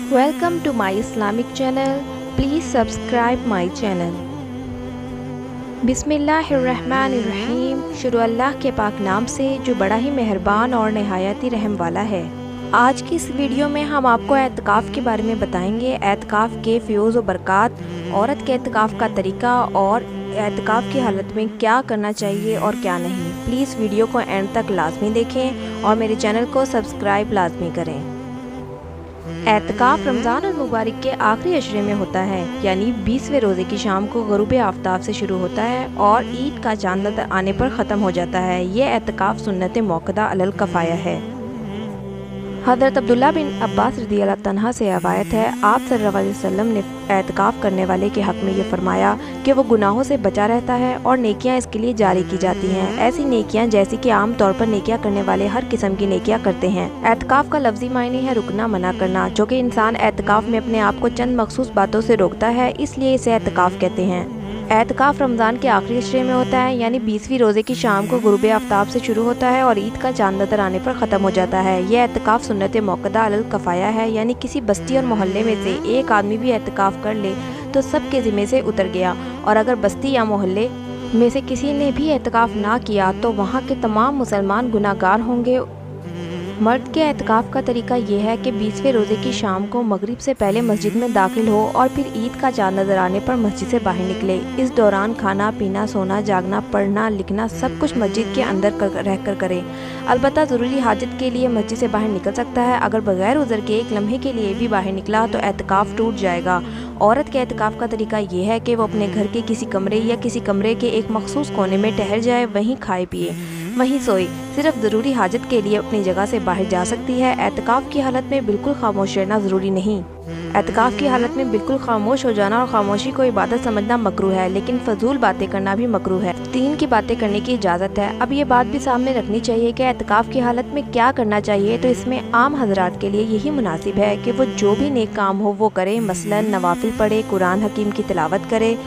Welcome to my Islamic channel. Please subscribe my channel. बिस्मिल्लाहिर्रहमानिर्रहीम। शुरू अल्लाह के पाक नाम से जो बड़ा ही मेहरबान और नहायत ही रहम वाला है। आज की इस वीडियो में हम आपको एतकाफ़ के बारे में बताएंगे। एतकाफ़ के फ़यूज़ व बरक़ात, औरत के एतकाफ़ का तरीका और एतकाफ़ की हालत में क्या करना चाहिए और क्या नहीं। प्लीज़ वीडियो को एंड तक लाजमी देखें और मेरे चैनल को सब्सक्राइब लाजमी करें। एतकाफ़ रमज़ान मुबारक के आखिरी अशरे में होता है, यानी 20वें रोज़े की शाम को ग़ुरूब आफ्ताब से शुरू होता है और ईद का चांद नज़र आने पर ख़त्म हो जाता है। ये एतकाफ़ सुन्नत मौक़दा अलल कफ़ाया है। हज़रत अब्दुल्ला बिन अब्बास रज़ियल्लाहु तन्हा से रवायत है, आप सल्लल्लाहु अलैहि वसल्लम ने एतकाफ़ करने वाले के हक़ में ये फरमाया कि वो गुनाहों से बचा रहता है और नेकियां इसके लिए जारी की जाती हैं। ऐसी नेकियां जैसी कि आम तौर पर नेकियां करने वाले हर किस्म की नेकियां करते हैं। एतकाफ़ का लफ्ज़ी मायने है रुकना, मना करना, जो कि इंसान एतकाफ़ में अपने आप को चंद मखसूस बातों से रोकता है, इसलिए इसे एतकाफ़ कहते हैं। एतकाफ़ रमज़ान के आखिरी अशरे में होता है, यानी 20वीं रोज़े की शाम को ग़ुरूब आफ्ताब से शुरू होता है और ईद का चांद नज़र आने पर ख़त्म हो जाता है। यह एतकाफ़ सुन्नत मौक़दा अलल कफ़ाया है, यानी किसी बस्ती और मोहल्ले में से एक आदमी भी एतकाफ़ कर ले तो सब के ज़िम्मे से उतर गया, और अगर बस्ती या मोहल्ले में से किसी ने भी एतकाफ़ ना किया तो वहाँ के तमाम मुसलमान गुनाहगार होंगे। मर्द के एतकाफ़ का तरीका यह है कि 20वें रोज़े की शाम को मगरिब से पहले मस्जिद में दाखिल हो और फिर ईद का चाँद नज़र आने पर मस्जिद से बाहर निकले। इस दौरान खाना पीना, सोना, जागना, पढ़ना, लिखना सब कुछ मस्जिद के अंदर रहकर करे। अलबत्ता ज़रूरी हाजत के लिए मस्जिद से बाहर निकल सकता है। अगर बगैर उज़र के एक लम्हे के लिए भी बाहर निकला तो एतकाफ़ टूट जाएगा। औरत के एतकाफ़ का तरीका ये है कि वो अपने घर के किसी कमरे या किसी कमरे के एक मखसूस कोने में ठहर जाए, वहीं खाए पिए, वहीं सोए। सिर्फ ज़रूरी हाजत के लिए अपनी जगह से बाहर जा सकती है। एतकाफ़ की हालत में बिल्कुल खामोश रहना ज़रूरी नहीं। एतकाफ़ की हालत में बिल्कुल खामोश हो जाना और खामोशी को इबादत समझना मकरूह है, लेकिन फजूल बातें करना भी मकरूह है। दीन की बातें करने की इजाज़त है। अब ये बात भी सामने रखनी चाहिए कि एतकाफ़ की हालत में क्या करना चाहिए, तो इसमें आम हजरात के लिए यही मुनासिब है कि वो जो भी नेक काम हो वो करे। मसलन नवाफिल पढ़े, कुरान हकीम की तिलावत करे,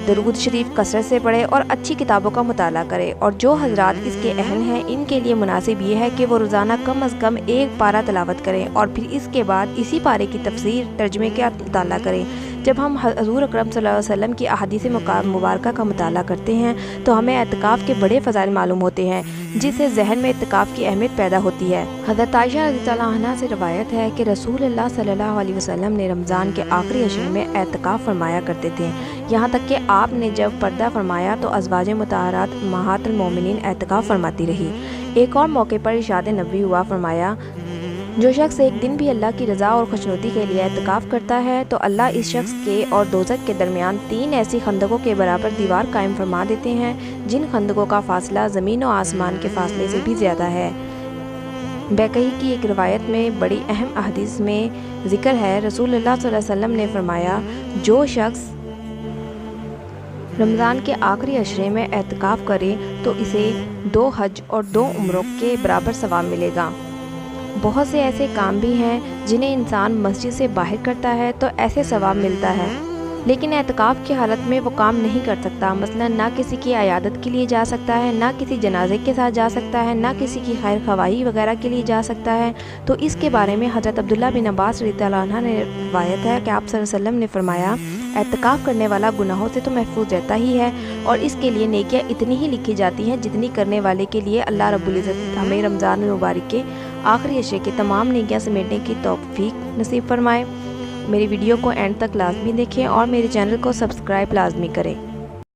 दरूद शरीफ कसरत से पढ़े और अच्छी किताबों का मुताला करे। और जो हजरात इसके अहल हैं, इनके लिए मुनासिब ये है कि वो रोज़ाना कम अज़ कम एक पारा तिलावत करें और फिर इसके बाद इसी पारे की तफसीर तर्जमे का मुताला करें। जब हम हज़ूर अकरम सल्लल्लाहु अलैहि वसल्लम की अहादीस मुबारका का मुताला करते हैं तो हमें एतकाफ़ के बड़े फ़ज़ाइल मालूम होते हैं, जिससे जहन में एतकाफ़ की अहमियत पैदा होती है। हज़रत आयशा रज़ियल्लाहु अन्हा से रवायत है कि रसूलुल्लाह सल्लल्लाहु अलैहि वसल्लम ने रमज़ान के आखिरी अशरे में एतकाफ़ फरमाया करते थे। यहाँ तक कि आपने जब पर्दा फरमाया तो अज़वाज मुतहरात उम्महातुल मोमिनीन एतकाफ़ फरमाती रही। एक और मौके पर इरशाद नबी हुआ, फरमाया, जो शख्स एक दिन भी अल्लाह की रज़ा और खुशनुदी के लिए एतकाफ़ करता है तो अल्लाह इस शख्स के और दोज़ख के दरमियान 3 ऐसी खंदकों के बराबर दीवार कायम फरमा देते हैं, जिन खंदकों का फासला ज़मीन और आसमान के फासले से भी ज़्यादा है। बैकही की एक रिवायत में बड़ी अहम अहदीस में ज़िक्र है, रसूलुल्लाह सल्लल्लाहु अलैहि वसल्लम ने फरमाया, जो शख्स रमज़ान के आखिरी अशरे में एतकाफ़ करे तो इसे 2 हज और 2 उम्रों के बराबर सवाब मिलेगा। बहुत से ऐसे काम भी हैं जिन्हें इंसान मस्जिद से बाहर करता है तो ऐसे सवाब मिलता है, लेकिन एतकाफ़ की हालत में वो काम नहीं कर सकता। मसलन ना किसी की अयादत के लिए जा सकता है, ना किसी जनाजे के साथ जा सकता है, ना किसी की खैर खवाही वगैरह के लिए जा सकता है। तो इसके बारे में हज़रत अब्दुल्ला बिन अब्बास रज़ियल्लाहु अन्हु ने रवायत है कि आप सल्लल्लाहु अलैहि वसल्लम ने फरमाया, एतकाफ़ करने वाला गुनाहों से तो महफूज रहता ही है और इसके लिए नेकियां इतनी ही लिखी जाती हैं जितनी करने वाले के लिए अल्लाह रब्बुल इज़्ज़त हमें रमज़ान मुबारक के आखिरी अशरे की तमाम नेकियां समेटने की तौफ़ीक नसीब फरमाए। मेरी वीडियो को एंड तक लाजमी देखें और मेरे चैनल को सब्सक्राइब लाजमी करें।